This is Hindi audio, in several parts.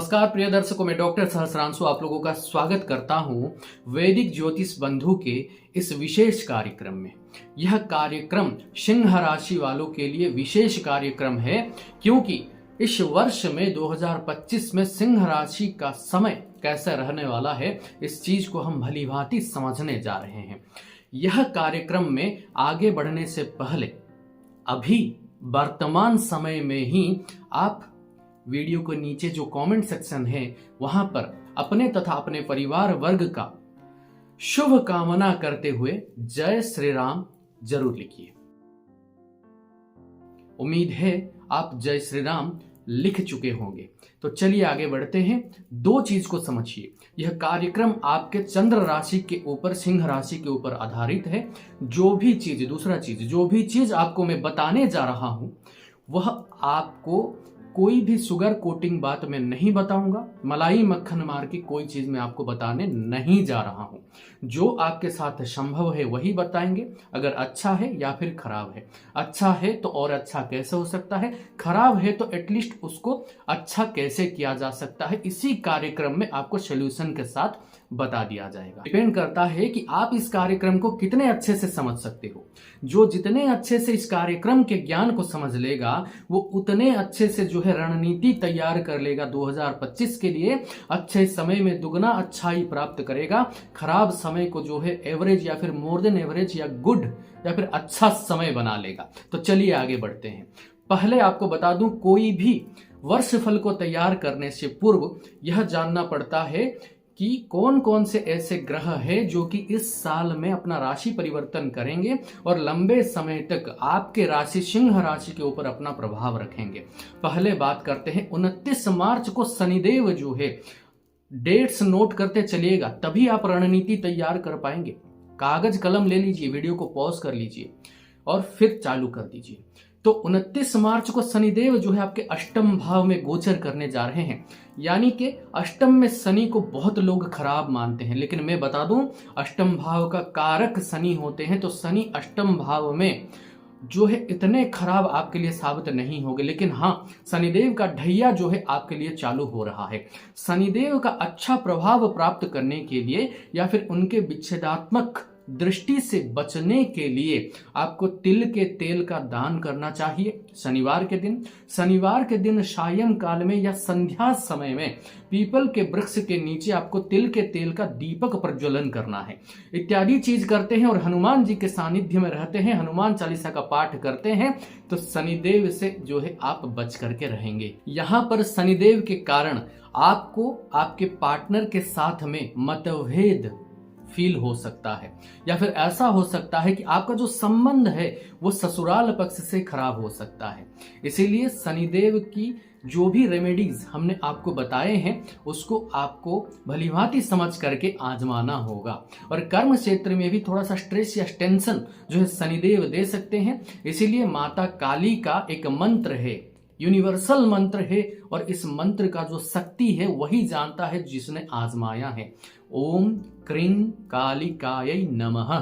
नमस्कार प्रिय दर्शकों, मैं डॉक्टर सहस्रांशु आप लोगों का स्वागत करता हूं वैदिक ज्योतिष बंधु के इस विशेष कार्यक्रम में। यह कार्यक्रम सिंह राशि वालों के लिए विशेष कार्यक्रम है, क्योंकि इस वर्ष में 2025 में सिंह राशि का समय कैसा रहने वाला है, इस चीज को हम भलीभांति समझने जा रहे हैं। यह कार्यक्रम में आगे बढ़ने से पहले अभी वर्तमान समय में ही आप वीडियो के नीचे जो कमेंट सेक्शन है वहां पर अपने तथा अपने परिवार वर्ग का शुभ कामना करते हुए जय श्री राम जरूर लिखिए। उम्मीद है आप जय श्री राम लिख चुके होंगे। तो चलिए आगे बढ़ते हैं। दो चीज को समझिए, यह कार्यक्रम आपके चंद्र राशि के ऊपर, सिंह राशि के ऊपर आधारित है। जो भी चीज आपको मैं बताने जा रहा हूं वह आपको कोई भी शुगर कोटिंग बात में नहीं बताऊंगा, मलाई मक्खन मार के कोई चीज मैं आपको बताने नहीं जा रहा हूं। जो आपके साथ संभव है वही बताएंगे, अगर अच्छा है या फिर खराब है। अच्छा है तो और अच्छा कैसे हो सकता है, खराब है तो एटलीस्ट उसको अच्छा कैसे किया जा सकता है, इसी कार्यक्रम में आपको सोल्यूशन के साथ बता दिया जाएगा। डिपेंड करता है कि आप इस कार्यक्रम को कितने अच्छे से समझ सकते हो। जो जितने अच्छे से इस कार्यक्रम के ज्ञान को समझ लेगा वो उतने अच्छे से जो है रणनीति तैयार कर लेगा 2025 के लिए। अच्छे समय में दुगना अच्छाई प्राप्त करेगा, खराब समय को जो है एवरेज या फिर मोर देन एवरेज या गुड या फिर अच्छा समय बना लेगा। तो चलिए आगे बढ़ते हैं। पहले आपको बता दूं, कोई भी वर्षफल को तैयार करने से पूर्व यह जानना पड़ता है कि कौन कौन से ऐसे ग्रह हैं जो कि इस साल में अपना राशि परिवर्तन करेंगे और लंबे समय तक आपके राशि सिंह राशि के ऊपर अपना प्रभाव रखेंगे। पहले बात करते हैं 29 मार्च को शनिदेव जो है, डेट्स नोट करते चलिएगा तभी आप रणनीति तैयार कर पाएंगे। कागज कलम ले लीजिए, वीडियो को पॉज कर लीजिए और फिर चालू कर दीजिए। तो 29 मार्च को शनिदेव जो है आपके अष्टम भाव में गोचर करने जा रहे हैं। यानी कि अष्टम में शनि को बहुत लोग खराब मानते हैं, लेकिन मैं बता दूं अष्टम भाव का कारक शनि होते हैं। तो शनि अष्टम भाव में जो है इतने खराब आपके लिए साबित नहीं होंगे, लेकिन हाँ, शनिदेव का ढैया जो है आपके लिए चालू हो रहा है। शनिदेव का अच्छा प्रभाव प्राप्त करने के लिए या फिर उनके विच्छेदात्मक दृष्टि से बचने के लिए आपको तिल के तेल का दान करना चाहिए। शनिवार के दिन सायं काल में या संध्या समय में पीपल के वृक्ष के नीचे आपको तिल के तेल का दीपक प्रज्वलन करना है। इत्यादि चीज करते हैं और हनुमान जी के सानिध्य में रहते हैं, हनुमान चालीसा का पाठ करते हैं, तो शनिदेव से जो है आप बच करके रहेंगे। यहाँ पर शनिदेव के कारण आपको आपके पार्टनर के साथ में मतभेद फील हो सकता है, या फिर ऐसा हो सकता है कि आपका जो संबंध है वो ससुराल पक्ष से खराब हो सकता है। इसीलिए शनिदेव की जो भी रेमेडीज हमने आपको बताए हैं उसको आपको भलीभांति समझ करके आजमाना होगा। और कर्म क्षेत्र में भी थोड़ा सा स्ट्रेस या टेंशन जो है शनिदेव दे सकते हैं। इसीलिए माता काली का एक मंत्र है, यूनिवर्सल मंत्र है, और इस मंत्र का जो शक्ति है वही जानता है जिसने आजमाया है। ओम क्रीं कालिकायै नमः,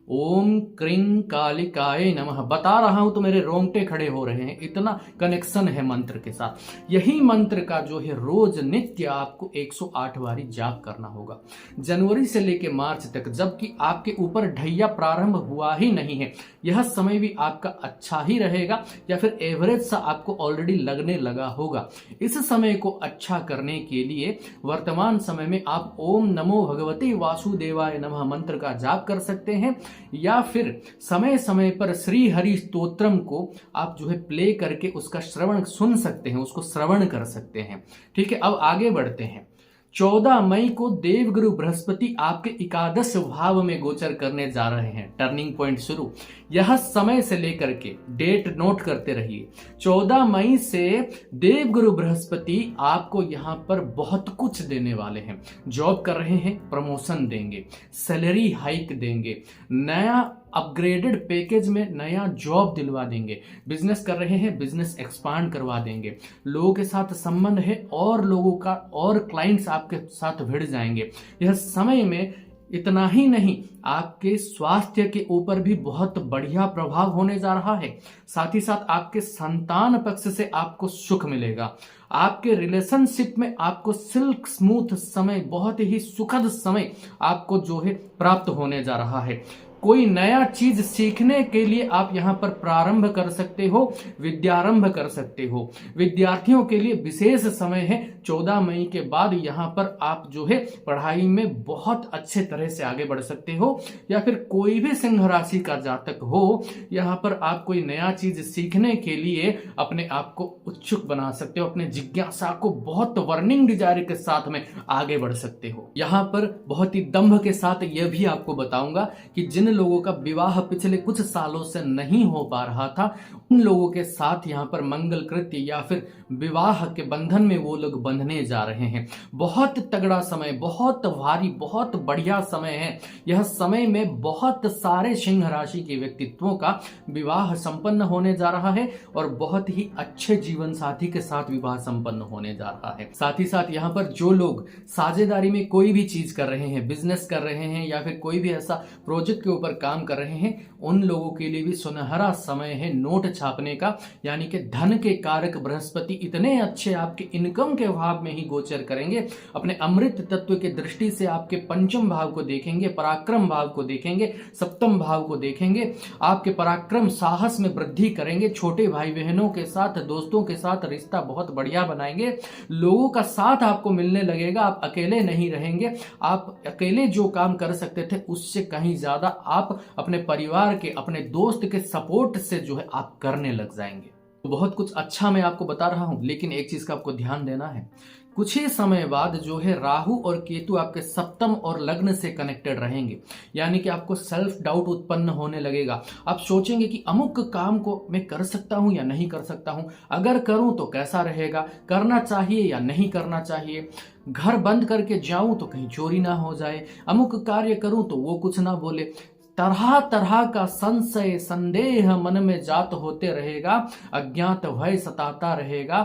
ओम क्रीं कालिकायै नमः। बता रहा हूं तो मेरे रोंगटे खड़े हो रहे हैं, इतना कनेक्शन है मंत्र के साथ। यही मंत्र का जो है रोज नित्य आपको 108 बारी जाप करना होगा, जनवरी से लेके मार्च तक, जबकि आपके ऊपर ढैया प्रारंभ हुआ ही नहीं है। यह समय भी आपका अच्छा ही रहेगा या फिर एवरेज सा आपको ऑलरेडी लगने लगा होगा। इस समय को अच्छा करने के लिए वर्तमान समय में आप ओम नमो भगवते वासुदेवाय नमः मंत्र का जाप कर सकते हैं, या फिर समय समय पर श्री हरि स्तोत्रम को आप जो है प्ले करके उसका श्रवण सुन सकते हैं, उसको श्रवण कर सकते हैं। ठीक है, अब आगे बढ़ते हैं। 14 मई को देवगुरु बृहस्पति आपके एकादश भाव में गोचर करने जा रहे हैं। टर्निंग पॉइंट शुरू, यह समय से लेकर के डेट नोट करते रहिए। 14 मई से देवगुरु बृहस्पति आपको यहाँ पर बहुत कुछ देने वाले हैं। जॉब कर रहे हैं, प्रमोशन देंगे, सैलरी हाइक देंगे, नया अपग्रेडेड पैकेज में नया जॉब दिलवा देंगे। बिजनेस कर रहे हैं, बिजनेस एक्सपांड करवा देंगे। लोगों के साथ संबंध है और लोगों का और क्लाइंट्स आपके साथ भिड़ जाएंगे। यह समय में इतना ही नहीं, आपके स्वास्थ्य के ऊपर भी बहुत बढ़िया प्रभाव होने जा रहा है। साथ ही साथ आपके संतान पक्ष से आपको सुख मिलेगा। आपके रिलेशनशिप में आपको सिल्क स्मूथ समय, बहुत ही सुखद समय आपको जो है प्राप्त होने जा रहा है। कोई नया चीज सीखने के लिए आप यहां पर प्रारंभ कर सकते हो, विद्यारंभ कर सकते हो। विद्यार्थियों के लिए विशेष समय है। 14 मई के बाद यहां पर आप जो है पढ़ाई में बहुत अच्छे तरह से आगे बढ़ सकते हो। या फिर कोई भी सिंह राशि का जातक हो, यहां पर आप कोई नया चीज सीखने के लिए अपने आप को उत्सुक बना सकते हो, अपने जिज्ञासा को बहुत वर्निंग डिजायर के साथ में आगे बढ़ सकते हो। यहां पर बहुत ही दंभ के साथ यह भी आपको बताऊंगा कि जिन लोगों का विवाह पिछले कुछ सालों से नहीं हो पा रहा था, उन लोगों के साथ यहां पर मंगल कृत्य या फिर विवाह के बंधन में वो लोग बंधने जा रहे हैं। बहुत तगड़ा समय, बहुत भारी, बहुत बढ़िया समय है। यह समय में बहुत सारे सिंह राशि के व्यक्तित्वों का विवाह संपन्न होने जा रहा है और बहुत ही अच्छे जीवन साथी के साथ विवाह संपन्न होने जा रहा है। साथ ही साथ यहाँ पर जो लोग साझेदारी में कोई भी चीज कर रहे हैं, बिजनेस कर रहे हैं या फिर कोई भी ऐसा प्रोजेक्ट के ऊपर काम कर रहे हैं, उन लोगों के लिए भी सुनहरा समय है नोट छापने का। यानी कि धन के कारक बृहस्पति इतने अच्छे आपके इनकम के भाव में ही गोचर करेंगे। अपने अमृत तत्व के दृष्टि से आपके पंचम भाव को देखेंगे, पराक्रम भाव को देखेंगे, सप्तम भाव को देखेंगे। आपके पराक्रम साहस में वृद्धि करेंगे। छोटे भाई बहनों के साथ, दोस्तों के साथ रिश्ता बहुत बढ़िया बनाएंगे। लोगों का साथ आपको मिलने लगेगा। आप अकेले नहीं रहेंगे। आप अकेले जो काम कर सकते थे उससे कहीं ज्यादा आप अपने परिवार के, अपने दोस्त के सपोर्ट से जो है आप करने लग जाएंगे। तो बहुत कुछ अच्छा मैं आपको बता रहा हूं, लेकिन एक चीज का आपको ध्यान देना है। कुछ ही समय बाद जो है राहु और केतु आपके सप्तम और लग्न से कनेक्टेड रहेंगे। यानी कि आपको सेल्फ डाउट उत्पन्न होने लगेगा। आप सोचेंगे कि अमुक काम को मैं कर सकता हूं या नहीं कर सकता हूं, अगर करूं तो कैसा रहेगा, करना चाहिए या नहीं करना चाहिए, घर बंद करके जाऊं तो कहीं चोरी ना हो जाए, अमुक कार्य करूं तो वो कुछ ना बोले। तरह तरह का संशय, संदेह मन में जात होते रहेगा, अज्ञात भय सताता रहेगा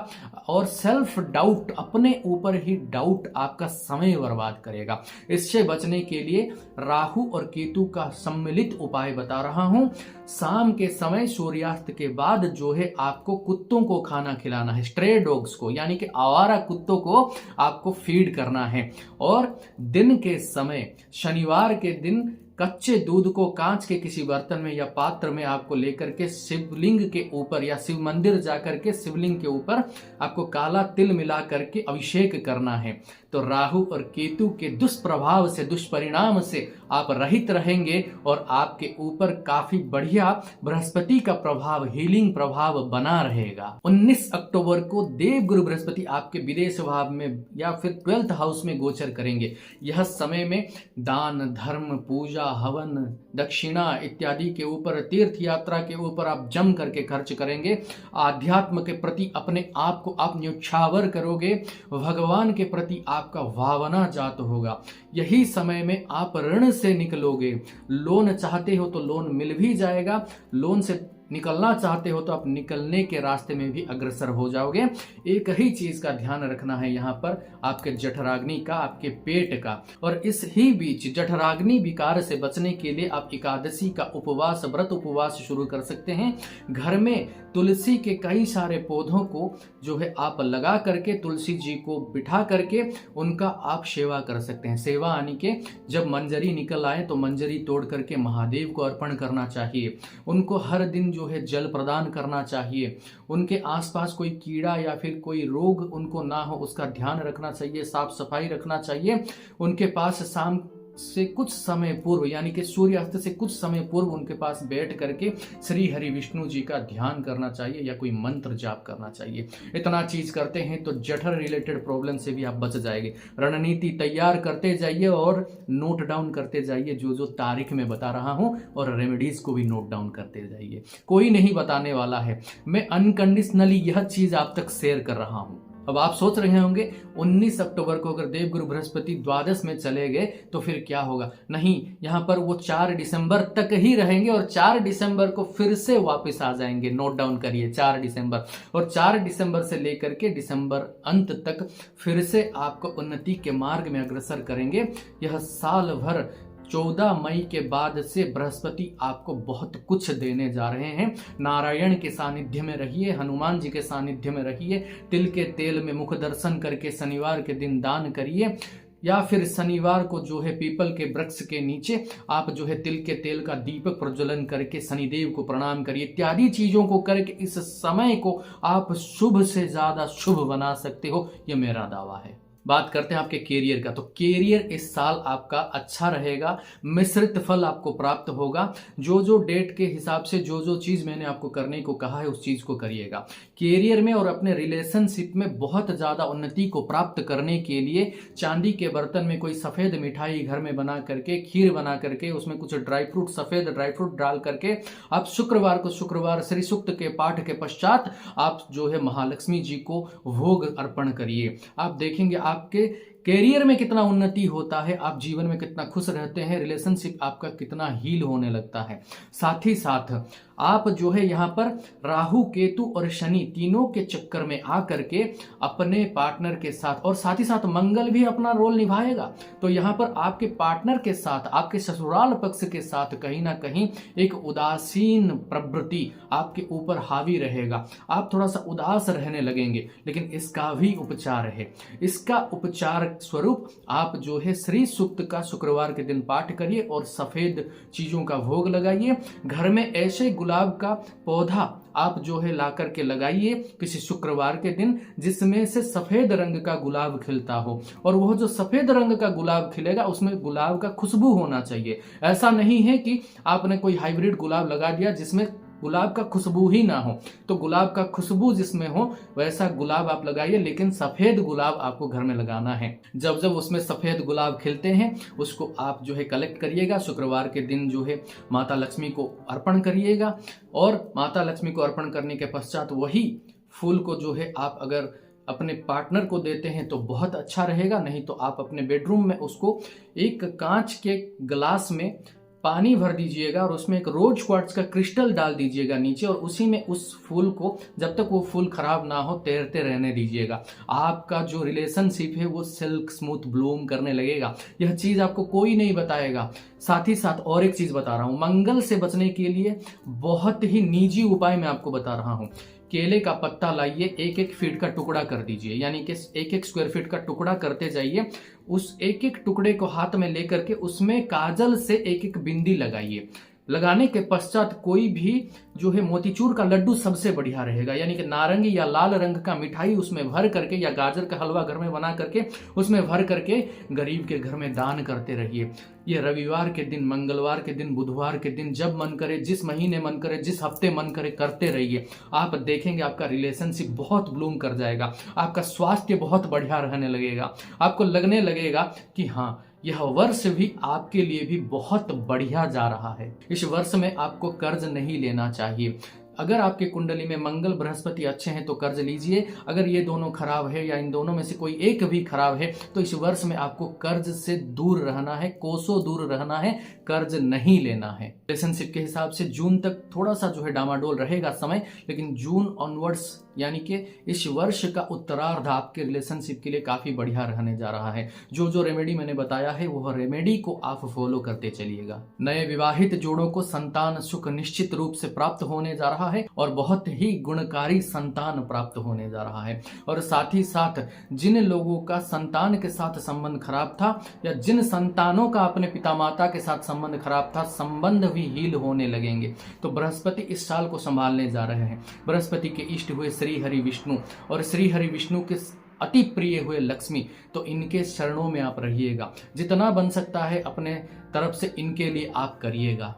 और सेल्फ डाउट, अपने ऊपर ही डाउट आपका समय बर्बाद करेगा। इससे बचने के लिए राहु और केतु का सम्मिलित उपाय बता रहा हूं। शाम के समय सूर्यास्त के बाद जो है आपको कुत्तों को खाना खिलाना है, स्ट्रे डॉग्स को, यानी कि आवारा कुत्तों को आपको फीड करना है। और दिन के समय, शनिवार के दिन, कच्चे दूध को कांच के किसी बर्तन में या पात्र में आपको लेकर के शिवलिंग के ऊपर या शिव मंदिर जाकर के शिवलिंग के ऊपर आपको काला तिल मिला करके अभिषेक करना है। तो राहु और केतु के दुष्प्रभाव से, दुष्परिणाम से आप रहित रहेंगे और आपके ऊपर काफी बढ़िया बृहस्पति का प्रभाव, हीलिंग प्रभाव बना रहेगा। 19 अक्टूबर को देवगुरु बृहस्पति आपके विदेश भाव में या फिर 12th हाउस में गोचर करेंगे। यह समय में दान, धर्म, पूजा, हवन, दक्षिणा इत्यादि के ऊपर, तीर्थ यात्रा के ऊपर आप जम करके खर्च करेंगे। आध्यात्म के प्रति अपने आप को आप न्यौछावर करोगे। भगवान के प्रति आपका भावना जात होगा। यही समय में आप ऋण से निकलोगे। लोन चाहते हो तो लोन मिल भी जाएगा। लोन से निकलना चाहते हो तो आप निकलने के रास्ते में भी अग्रसर हो जाओगे। एक ही चीज का ध्यान रखना है यहाँ पर, आपके जठराग्नि का, आपके पेट का। और इस ही बीच जठराग्नि विकार से बचने के लिए आप एकादशी का उपवास, व्रत उपवास शुरू कर सकते हैं। घर में तुलसी के कई सारे पौधों को जो है आप लगा करके, तुलसी जी को बिठा करके उनका आप सेवा कर सकते हैं। सेवा यानी के जब मंजरी निकल आए तो मंजरी तोड़ करके महादेव को अर्पण करना चाहिए। उनको हर दिन जो है जल प्रदान करना चाहिए। उनके आसपास कोई कीड़ा या फिर कोई रोग उनको ना हो उसका ध्यान रखना चाहिए। साफ सफाई रखना चाहिए। उनके पास शाम से कुछ समय पूर्व, यानी कि सूर्यास्त से कुछ समय पूर्व उनके पास बैठ करके श्री हरि विष्णु जी का ध्यान करना चाहिए या कोई मंत्र जाप करना चाहिए। इतना चीज करते हैं तो जठर रिलेटेड प्रॉब्लम से भी आप बच जाएंगे। रणनीति तैयार करते जाइए और नोट डाउन करते जाइए जो जो तारीख में बता रहा हूं, और रेमेडीज को भी नोट डाउन करते जाइए। कोई नहीं बताने वाला है, मैं अनकंडीशनली यह चीज आप तक शेयर कर रहा हूं। अब आप सोच रहे होंगे 19 अक्टूबर को अगर देवगुरु बृहस्पति द्वादश में चले गए तो फिर क्या होगा। नहीं, यहाँ पर वो 4 दिसंबर तक ही रहेंगे और 4 दिसंबर को फिर से वापस आ जाएंगे। नोट डाउन करिए, 4 दिसंबर। और 4 दिसंबर से लेकर के दिसंबर अंत तक फिर से आपको उन्नति के मार्ग में अग्रसर करेंगे। यह साल भर 14 मई के बाद से बृहस्पति आपको बहुत कुछ देने जा रहे हैं। नारायण के सानिध्य में रहिए, हनुमान जी के सानिध्य में रहिए, तिल के तेल में मुख दर्शन करके शनिवार के दिन दान करिए, या फिर शनिवार को जो है पीपल के वृक्ष के नीचे आप जो है तिल के तेल का दीपक प्रज्वलन करके शनिदेव को प्रणाम करिए। इत्यादि चीजों को करके इस समय को आप शुभ से ज्यादा शुभ बना सकते हो, यह मेरा दावा है। बात करते हैं आपके कैरियर का। तो कैरियर इस साल आपका अच्छा रहेगा, मिश्रित फल आपको प्राप्त होगा। जो जो डेट के हिसाब से जो जो चीज मैंने आपको करने को कहा है उस चीज को करिएगा। कैरियर में और अपने रिलेशनशिप में बहुत ज्यादा उन्नति को प्राप्त करने के लिए चांदी के बर्तन में कोई सफेद मिठाई घर में बना करके, खीर बना करके, उसमें कुछ ड्राई फ्रूट, सफेद ड्राई फ्रूट डाल करके आप शुक्रवार को शुक्रवार श्री सूक्त के पाठ के पश्चात आप जो है महालक्ष्मी जी को भोग अर्पण करिए। आप देखेंगे आपके कैरियर में कितना उन्नति होता है, आप जीवन में कितना खुश रहते हैं, रिलेशनशिप आपका कितना हील होने लगता है। साथ ही साथ आप जो है यहाँ पर राहु, केतु और शनि तीनों के चक्कर में आकर के अपने पार्टनर के साथ, और साथ ही साथ मंगल भी अपना रोल निभाएगा। तो यहाँ पर आपके पार्टनर के साथ, आपके ससुराल पक्ष के साथ कहीं ना कहीं एक उदासीन प्रवृत्ति आपके ऊपर हावी रहेगा। आप थोड़ा सा उदास रहने लगेंगे, लेकिन इसका भी उपचार है। इसका उपचार स्वरूप आप जो है श्री सूक्त का शुक्रवार के दिन पाठ करिए और सफेद चीजों का भोग लगाइए। घर में ऐसे गुलाब का पौधा आप जो है ला करके लगाइए किसी शुक्रवार के दिन, जिसमें से सफेद रंग का गुलाब खिलता हो, और वह जो सफेद रंग का गुलाब खिलेगा उसमें गुलाब का खुशबू होना चाहिए। ऐसा नहीं है कि आपने कोई हाइब्रिड गुलाब लगा दिया जिसमें गुलाब का खुशबू ही ना हो। तो गुलाब का खुशबू जिसमें हो वैसा गुलाब आप लगाइए, लेकिन सफेद गुलाब आपको घर में लगाना है। जब जब उसमें सफेद गुलाब खिलते हैं उसको आप जो है कलेक्ट करिएगा, शुक्रवार के दिन जो है माता लक्ष्मी को अर्पण करिएगा, और माता लक्ष्मी को अर्पण करने के पश्चात वही फूल को जो है आप अगर अपने पार्टनर को देते हैं तो बहुत अच्छा रहेगा। नहीं तो आप अपने बेडरूम में उसको एक कांच के गिलास में पानी भर दीजिएगा और उसमें एक रोज क्वार्ट्ज का क्रिस्टल डाल दीजिएगा नीचे, और उसी में उस फूल को जब तक वो फूल खराब ना हो तैरते रहने दीजिएगा। आपका जो रिलेशनशिप है वो सिल्क स्मूथ ब्लूम करने लगेगा। यह चीज आपको कोई नहीं बताएगा। साथ ही साथ और एक चीज बता रहा हूं, मंगल से बचने के लिए बहुत ही निजी उपाय मैं आपको बता रहा हूं। केले का पत्ता लाइए, 1-1 फीट का टुकड़ा कर दीजिए, यानी कि 1-1 स्क्वायर फीट का टुकड़ा करते जाइए। उस 1-1 टुकड़े को हाथ में लेकर के उसमें काजल से 1-1 बिंदी लगाइए। लगाने के पश्चात कोई भी जो है मोतीचूर का लड्डू सबसे बढ़िया रहेगा, यानी कि नारंगी या लाल रंग का मिठाई उसमें भर करके, या गाजर का हलवा घर में बना करके उसमें भर करके गरीब के घर में दान करते रहिए। ये रविवार के दिन, मंगलवार के दिन, बुधवार के दिन, जब मन करे, जिस महीने मन करे, जिस हफ्ते मन करे, करते रहिए। आप देखेंगे आपका रिलेशनशिप बहुत ब्लूम कर जाएगा, आपका स्वास्थ्य बहुत बढ़िया रहने लगेगा। आपको लगने लगेगा कि हाँ, यह वर्ष भी आपके लिए भी बहुत बढ़िया जा रहा है। इस वर्ष में आपको कर्ज नहीं लेना चाहिए। अगर आपके कुंडली में मंगल बृहस्पति अच्छे हैं तो कर्ज लीजिए। अगर ये दोनों खराब है या इन दोनों में से कोई एक भी खराब है तो इस वर्ष में आपको कर्ज से दूर रहना है, कोसों दूर रहना है, कर्ज नहीं लेना है। रिलेशनशिप के हिसाब से जून तक थोड़ा सा जो है डामाडोल रहेगा समय, लेकिन जून ऑनवर्ड्स यानी कि इस वर्ष का उत्तरार्ध आपके रिलेशनशिप के लिए काफी बढ़िया रहने जा रहा है। जो जो रेमेडी मैंने बताया है वह रेमेडी को आप फॉलो करते चलिएगा। नए विवाहित जोड़ों को संतान सुख निश्चित रूप से प्राप्त होने जा रहा है और बहुत ही गुणकारी संतान प्राप्त होने जा रहा है। और साथ ही साथ जिन लोगों का संतान के साथ संबंध खराब था या जिन संतानों का अपने पिता माता के साथ संबंध खराब था, संबंध भी हील होने लगेंगे। तो बृहस्पति इस साल को संभालने जा रहे हैं। बृहस्पति के इष्ट हुए श्री हरि विष्णु और श्री हरि विष्णु के अति प्रिय हुए लक्ष्मी, तो इनके चरणों में आप रहिएगा। जितना बन सकता है अपने तरफ से इनके लिए आप करिएगा।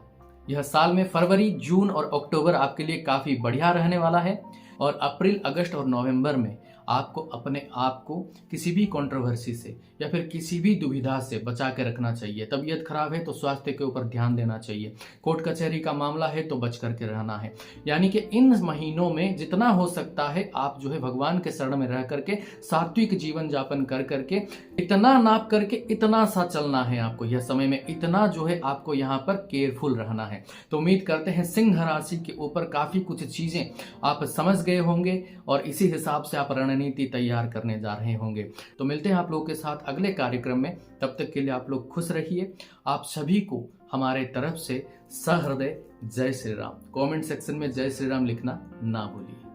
यह साल में फरवरी, जून और अक्टूबर आपके लिए काफी बढ़िया रहने वाला है, और अप्रैल, अगस्त और नवंबर में आपको अपने आप को किसी भी कंट्रोवर्सी से या फिर किसी भी दुविधा से बचा के रखना चाहिए। तबीयत खराब है तो स्वास्थ्य के ऊपर ध्यान देना चाहिए। कोर्ट कचहरी का मामला है तो बच करके रहना है। यानी कि इन महीनों में जितना हो सकता है आप जो है भगवान के शरण में रह करके सात्विक जीवन यापन कर करके, इतना नाप करके इतना सा चलना है आपको। यह समय में इतना जो है आपको यहाँ पर केयरफुल रहना है। तो उम्मीद करते हैं सिंह राशि के ऊपर काफी कुछ चीजें आप समझ गए होंगे और इसी हिसाब से आप रणनीति रणनीति तैयार करने जा रहे होंगे। तो मिलते हैं आप लोगों के साथ अगले कार्यक्रम में। तब तक के लिए आप लोग खुश रहिए। आप सभी को हमारे तरफ से सहृदय जय श्री राम। कमेंट सेक्शन में जय श्री राम लिखना ना भूलिए।